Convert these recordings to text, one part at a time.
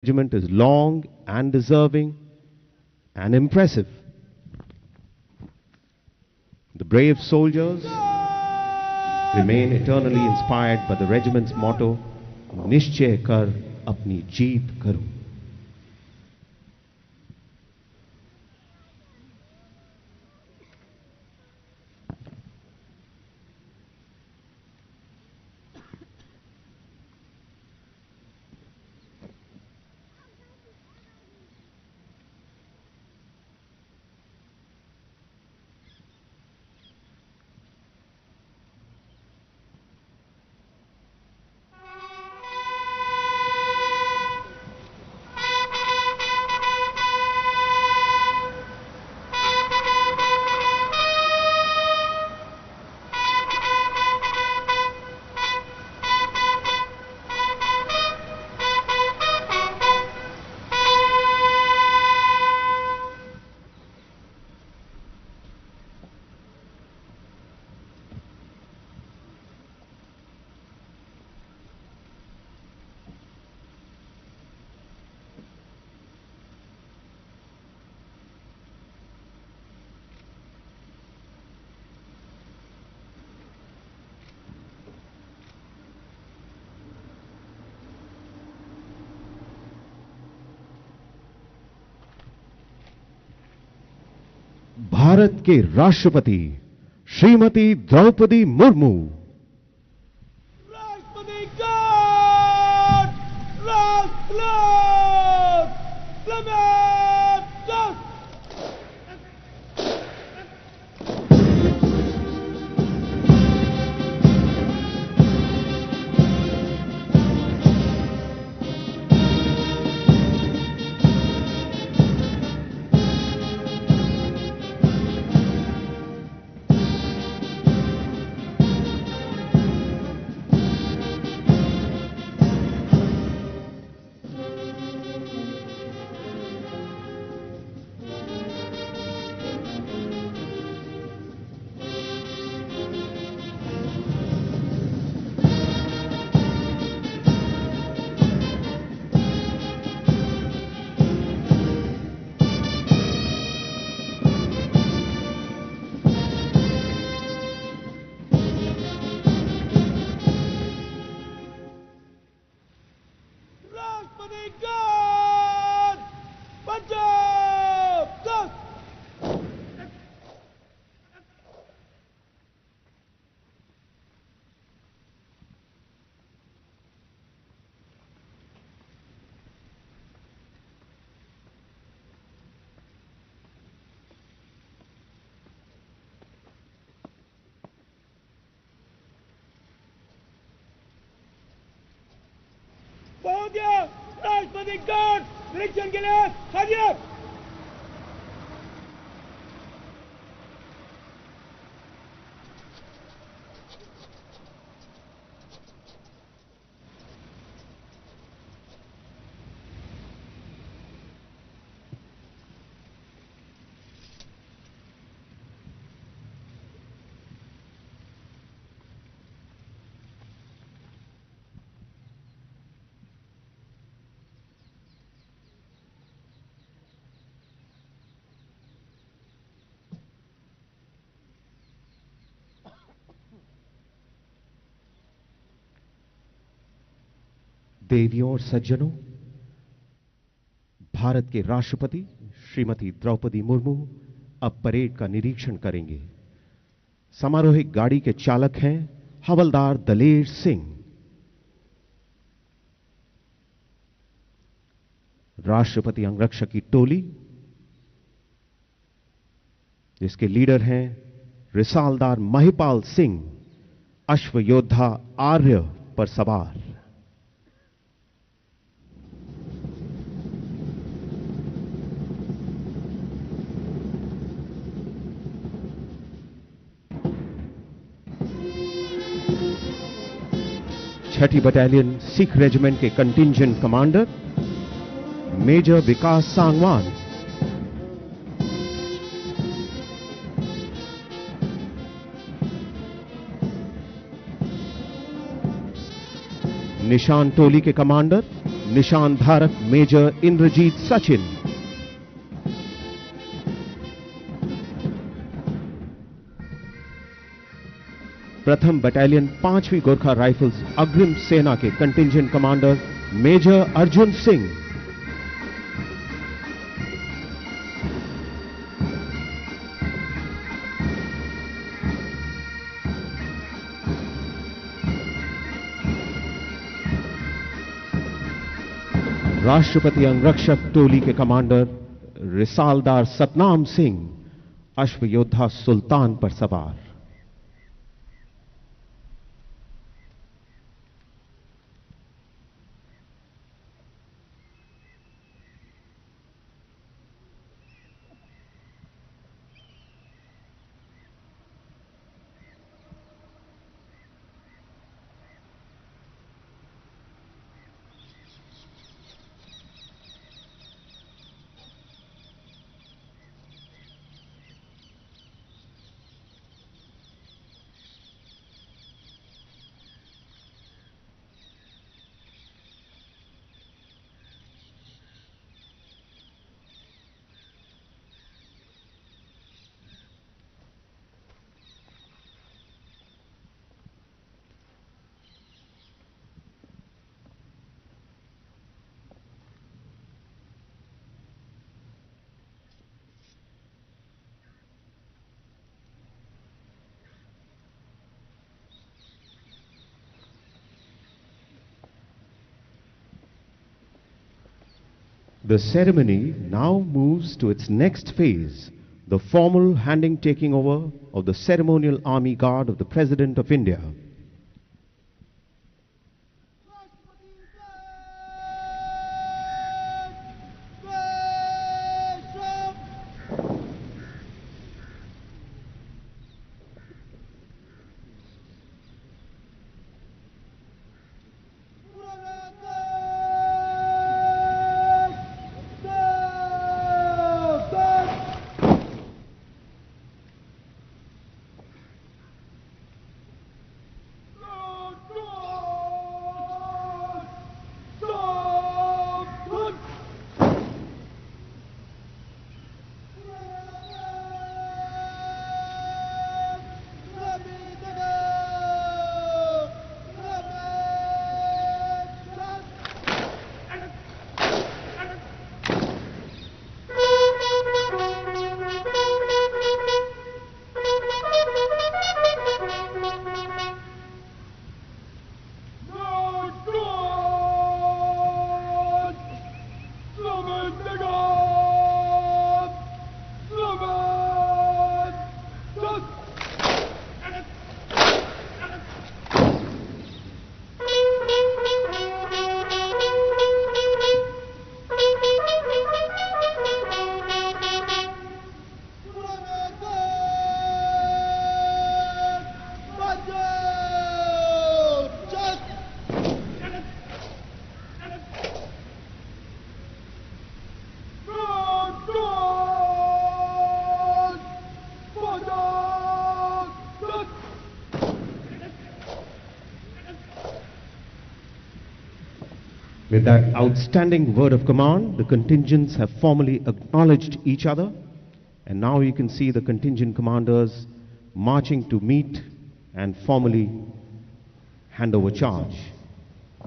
Regiment is long and deserving and impressive. The brave soldiers remain eternally inspired by the regiment's motto, Nishchay Kar Apni Jeet Karu. Bharat के राष्ट्रपति श्रीमती द्रौपदी मुर्मू। राष्ट्रपति guard राष्ट्रपति guard Punjab पहुंच गया। राष्ट्रपति guard निरीक्षण के लिए हाजिर। देवियों और सज्जनों, भारत के राष्ट्रपति श्रीमती द्रौपदी मुर्मू अब परेड का निरीक्षण करेंगे। समारोहिक गाड़ी के चालक हैं हवलदार दलेर सिंह। राष्ट्रपति अंगरक्षक की टोली, जिसके लीडर हैं रिसालदार महिपाल सिंह, अश्व योद्धा आर्य पर सवार। छठी बटालियन सिख रेजिमेंट के कंटिंजेंट कमांडर मेजर विकास सांगवान, निशान टोली के कमांडर निशान धारक मेजर इंद्रजीत सचिन, प्रथम बटालियन 5वीं गोरखा राइफल्स अग्रिम सेना के contingent commander major Arjun Singh, राष्ट्रपति अंगरक्षक टोली के कमांडर रिसालदार सतनाम सिंह अश्व योद्धा सुल्तान पर सवार। The ceremony now moves to its next phase, the formal handing taking over of the ceremonial army guard of the President of India. With that outstanding word of command, the contingents have formally acknowledged each other, and now you can see the contingent commanders marching to meet and formally hand over charge.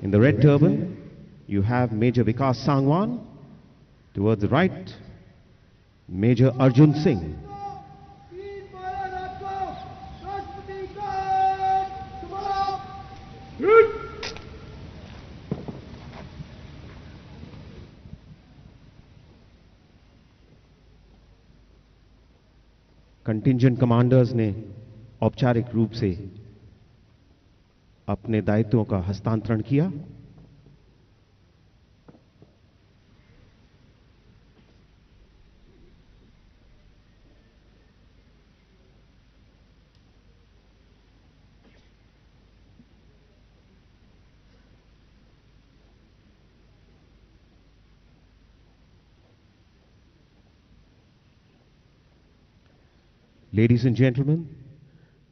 In the red turban, you have Major Vikas Sangwan. Towards the right, Major Arjun Singh. Contingent commanders ने औपचारिक रूप से अपने दायित्वों का हस्तांतरण किया। Ladies and gentlemen,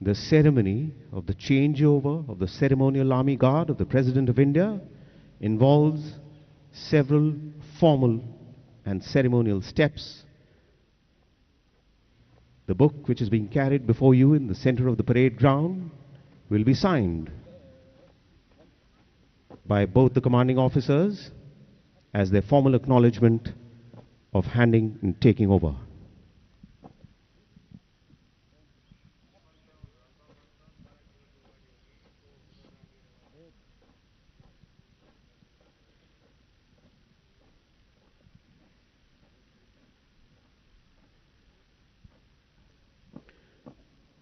the ceremony of the changeover of the ceremonial army guard of the President of India involves several formal and ceremonial steps. The book which is being carried before you in the center of the parade ground will be signed by both the commanding officers as their formal acknowledgement of handing and taking over.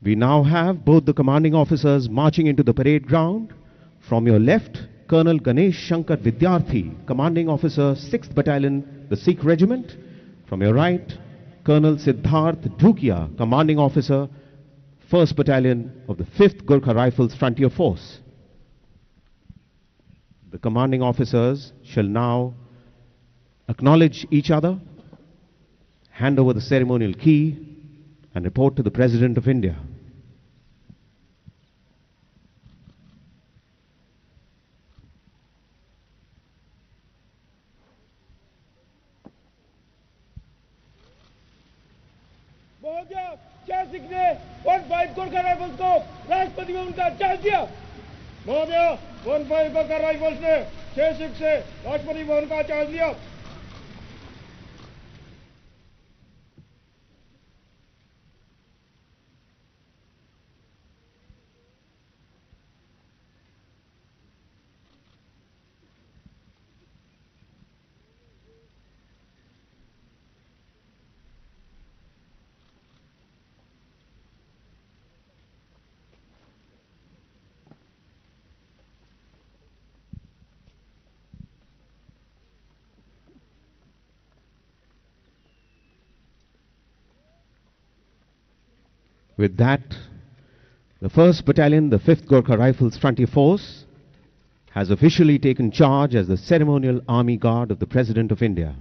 We now have both the commanding officers marching into the parade ground. From your left, Colonel Ganesh Shankar Vidyarthi, Commanding Officer, 6th Battalion, the Sikh Regiment. From your right, Colonel Siddharth Dhukia, Commanding Officer, 1st Battalion of the 5th Gorkha Rifles Frontier Force. The commanding officers shall now acknowledge each other, hand over the ceremonial key, and report to the President of India. महोदय, 6 सिख ने 15 Gorkha rifles को राष्ट्रपति भवन का charge दिया। महोदय, 15 Gorkha rifles ने 6 सिख से राष्ट्रपति भवन का charge दिया। With that, the 1st Battalion, the 5th Gorkha Rifles Frontier Force, has officially taken charge as the ceremonial army guard of the President of India.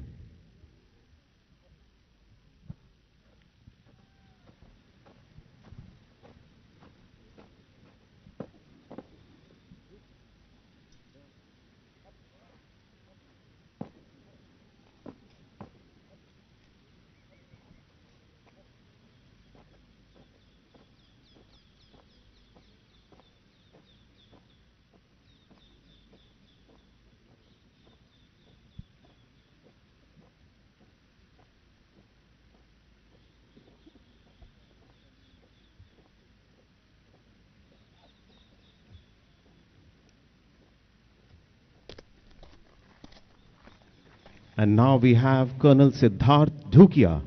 And now we have Colonel Siddharth Dhukia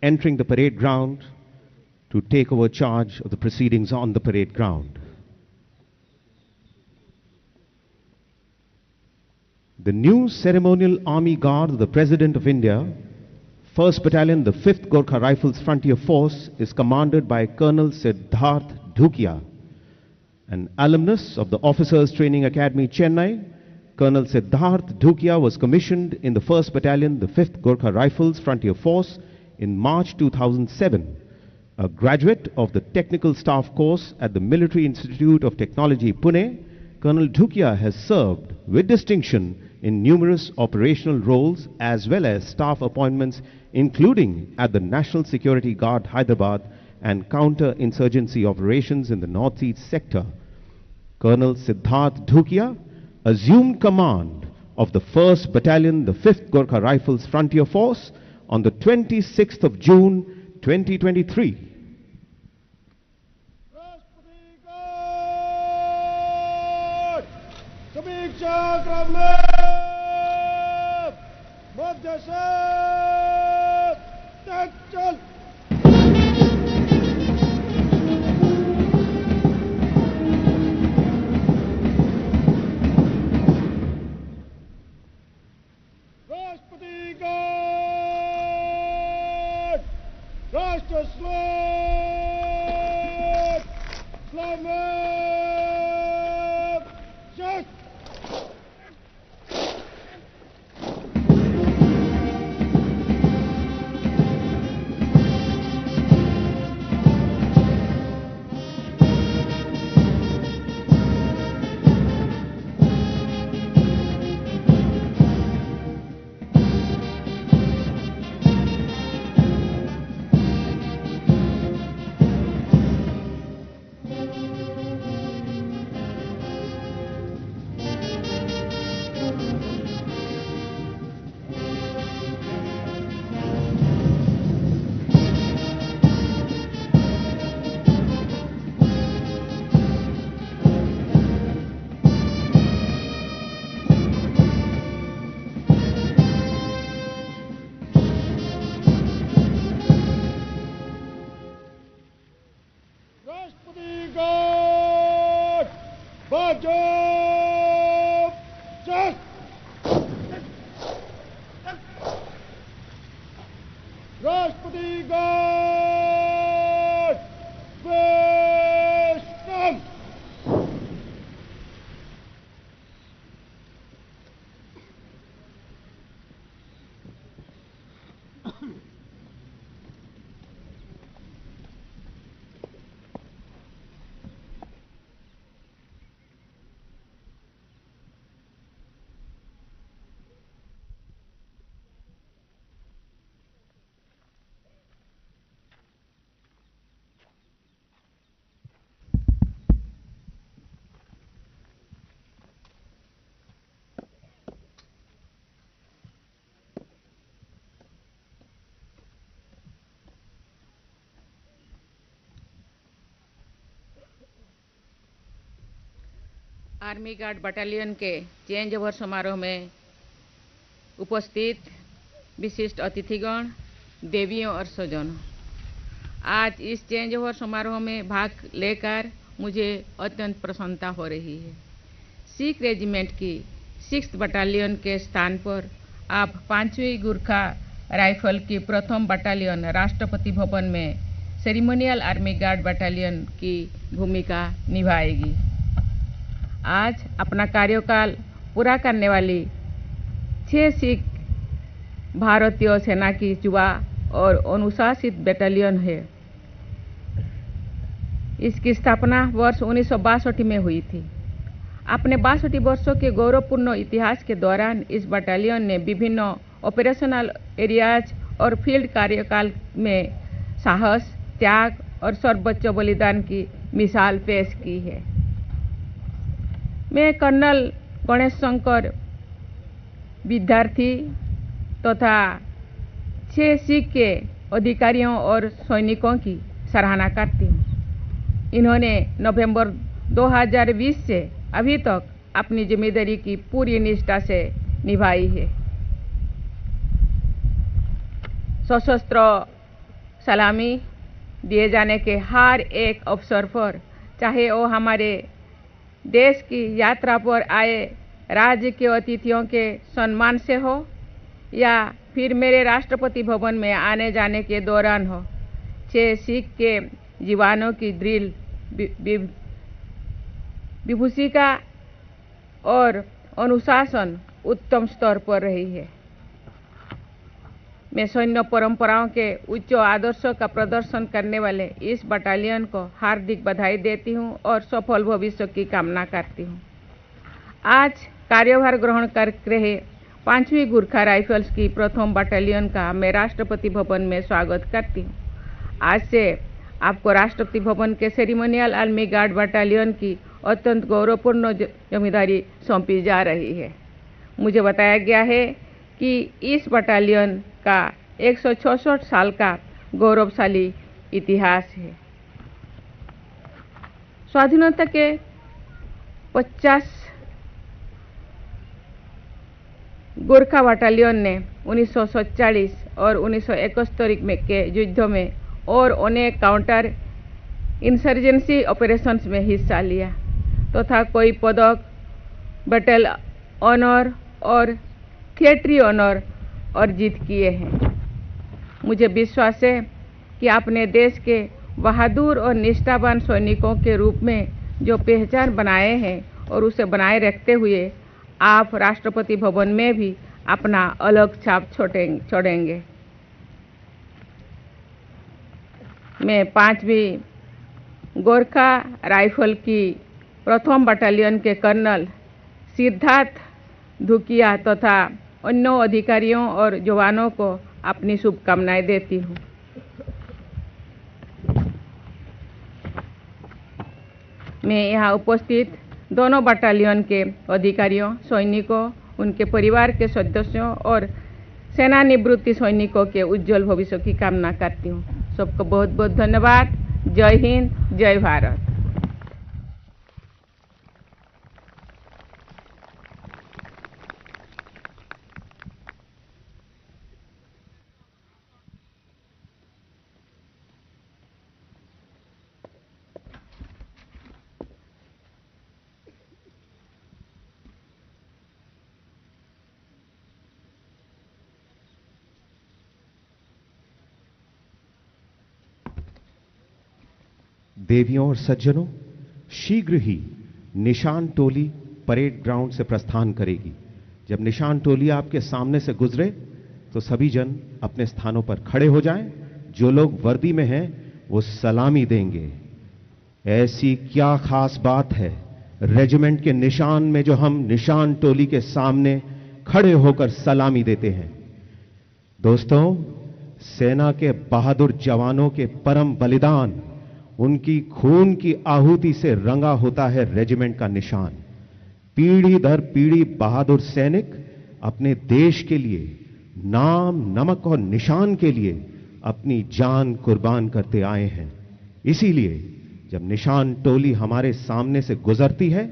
entering the parade ground to take over charge of the proceedings on the parade ground. The new ceremonial army guard of the President of India, 1st Battalion, the 5th Gorkha Rifles Frontier Force, is commanded by Colonel Siddharth Dhukia, an alumnus of the Officers Training Academy, Chennai. Colonel Siddharth Dhukia was commissioned in the 1st Battalion, the 5th Gorkha Rifles Frontier Force in March 2007. A graduate of the Technical Staff course at the Military Institute of Technology, Pune, Colonel Dhukia has served with distinction in numerous operational roles as well as staff appointments, including at the National Security Guard, Hyderabad, and counter-insurgency operations in the Northeast sector. Colonel Siddharth Dhukia assumed command of the 1st Battalion, the 5th Gorkha Rifles Frontier Force on the 26th of June, 2023. Rashtra Slave! Slave! Shut! राष्ट्रपति guard welcome. Army guard battalion के change over समारोह में उपस्थित विशिष्ट अतिथिगण, देवियों और स्वजनों, आज इस चेंज ओवर समारोह में भाग लेकर मुझे अत्यंत प्रसन्नता हो रही है। सिख रेजिमेंट की 6th बटालियन के स्थान पर आप 5वीं गुरखा राइफल की प्रथम बटालियन राष्ट्रपति भवन में सेरिमोनियल आर्मी गार्ड बटालियन की भूमिका निभाएगी। आज अपना कार्यकाल पूरा करने वाली 6 सिख भारतीय सेना की युवा और अनुशासित बटालियन है। इसकी स्थापना वर्ष 1962 में हुई थी। अपने 62 वर्षों के गौरवपूर्ण इतिहास के दौरान इस बटालियन ने विभिन्न ऑपरेशनल एरियाज और फील्ड कार्यकाल में साहस, त्याग और सर्वोच्च बलिदान की मिसाल पेश की है। मैं कर्नल गणेश शंकर विद्यार्थी तथा 6 सिख के अधिकारियों और सैनिकों की सराहना करती हूँ। इन्होंने नवंबर 2020 से अभी तक अपनी जिम्मेदारी की पूरी निष्ठा से निभाई है। सशस्त्र सलामी दिए जाने के हर एक अवसर पर, चाहे वो हमारे देश की यात्रा पर आए राज्य के अतिथियों के सम्मान से हो या फिर मेरे राष्ट्रपति भवन में आने जाने के दौरान हो, 6 सिख के जवानों की दृढ़ विभूषिका और अनुशासन उत्तम स्तर पर रही है। मैं सैन्य परंपराओं के उच्च आदर्शों का प्रदर्शन करने वाले इस बटालियन को हार्दिक बधाई देती हूं और सफल भविष्य की कामना करती हूं। आज कार्यभार ग्रहण कर रहे 5वीं गुरखा राइफल्स की प्रथम बटालियन का मैं राष्ट्रपति भवन में स्वागत करती हूं। आज से आपको राष्ट्रपति भवन के सेरिमोनियल आर्मी गार्ड बटालियन की अत्यंत गौरवपूर्ण जिम्मेदारी सौंपी जा रही है। मुझे बताया गया है कि इस बटालियन का 166 साल का गौरवशाली इतिहास है। स्वाधीनता के 50 गोरखा बटालियन ने 1947 और 1971 में के युद्धों में और अनेक काउंटर इंसर्जेंसी ऑपरेशंस में हिस्सा लिया तथा कई पदक, बैटल ऑनर और थिएटरी ऑनर अर्जित किए हैं। मुझे विश्वास है कि अपने देश के बहादुर और निष्ठावान सैनिकों के रूप में जो पहचान बनाए हैं और उसे बनाए रखते हुए आप राष्ट्रपति भवन में भी अपना अलग छाप छोड़ेंगे। मैं 5वीं गोरखा राइफल की प्रथम बटालियन के कर्नल सिद्धार्थ धुकिया तथा अन्य अधिकारियों और जवानों को अपनी शुभकामनाएं देती हूँ। मैं यहाँ उपस्थित दोनों बटालियन के अधिकारियों, सैनिकों, उनके परिवार के सदस्यों और सेवानिवृत्त सैनिकों के उज्जवल भविष्य की कामना करती हूँ। सबको बहुत बहुत धन्यवाद। जय हिंद, जय भारत। देवियों और सज्जनों, शीघ्र ही निशान टोली परेड ग्राउंड से प्रस्थान करेगी। जब निशान टोली आपके सामने से गुजरे तो सभी जन अपने स्थानों पर खड़े हो जाएं। जो लोग वर्दी में हैं वो सलामी देंगे। ऐसी क्या खास बात है रेजिमेंट के निशान में जो हम निशान टोली के सामने खड़े होकर सलामी देते हैं? दोस्तों, सेना के बहादुर जवानों के परम बलिदान, उनकी खून की आहुति से रंगा होता है रेजिमेंट का निशान। पीढ़ी दर पीढ़ी बहादुर सैनिक अपने देश के लिए नाम, नमक और निशान के लिए अपनी जान कुर्बान करते आए हैं। इसीलिए जब निशान टोली हमारे सामने से गुजरती है,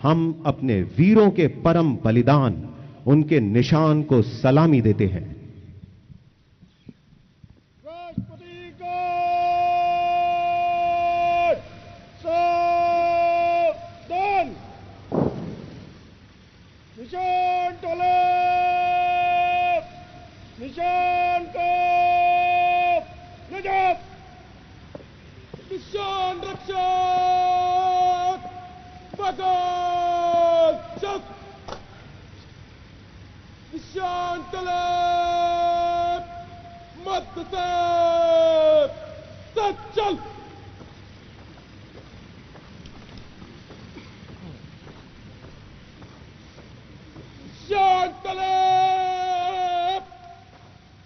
हम अपने वीरों के परम बलिदान, उनके निशान को सलामी देते हैं। निशान टोले, निशान को नजर, निशान रक्षक, बगल चक, निशान टोले, मत से चल।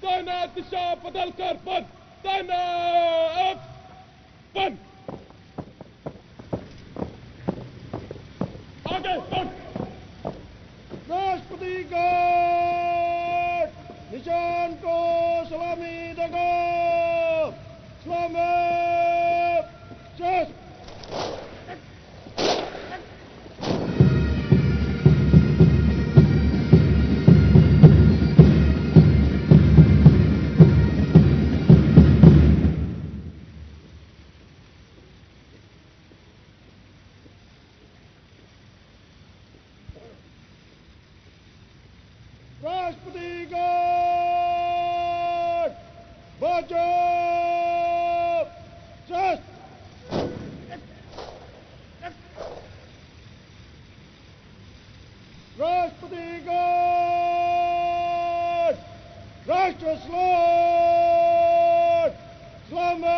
तैनात दिशा बदलकर पद, तैनात पद, आगे पद। राष्ट्रपति गार्ड निशान को सलामी देगा। सलामी जस्ट। राष्ट्रपति गार्ड बचाओ जस्ट। राष्ट्रपति गार्ड राष्ट्र स्लोट सलामत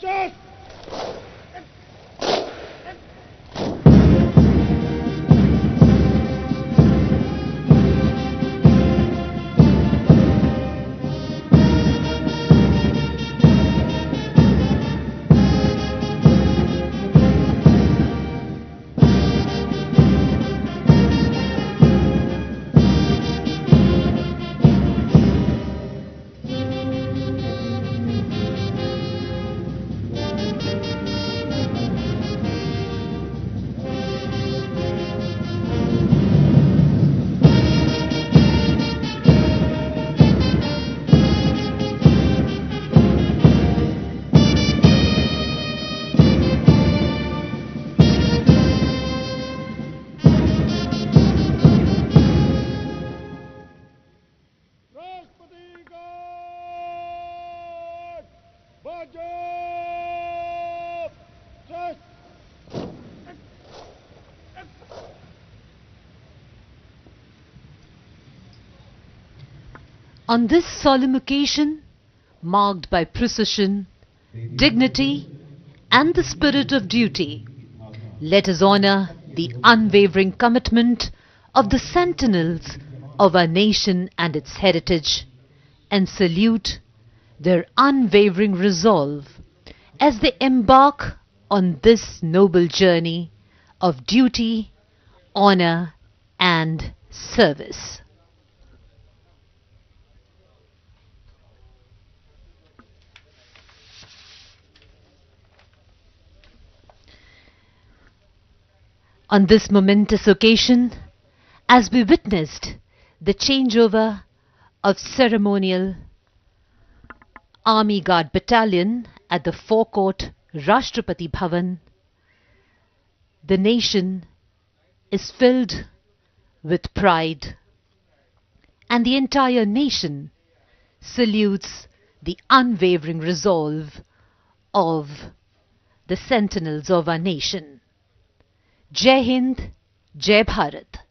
just. On this solemn occasion, marked by precision, dignity, and the spirit of duty, let us honor the unwavering commitment of the sentinels of our nation and its heritage, and salute their unwavering resolve as they embark on this noble journey of duty, honor, and service. On this momentous occasion, as we witnessed the changeover of ceremonial Army Guard Battalion at the forecourt Rashtrapati Bhavan, the nation is filled with pride, and the entire nation salutes the unwavering resolve of the sentinels of our nation. Jai Hind, Jai Bharat.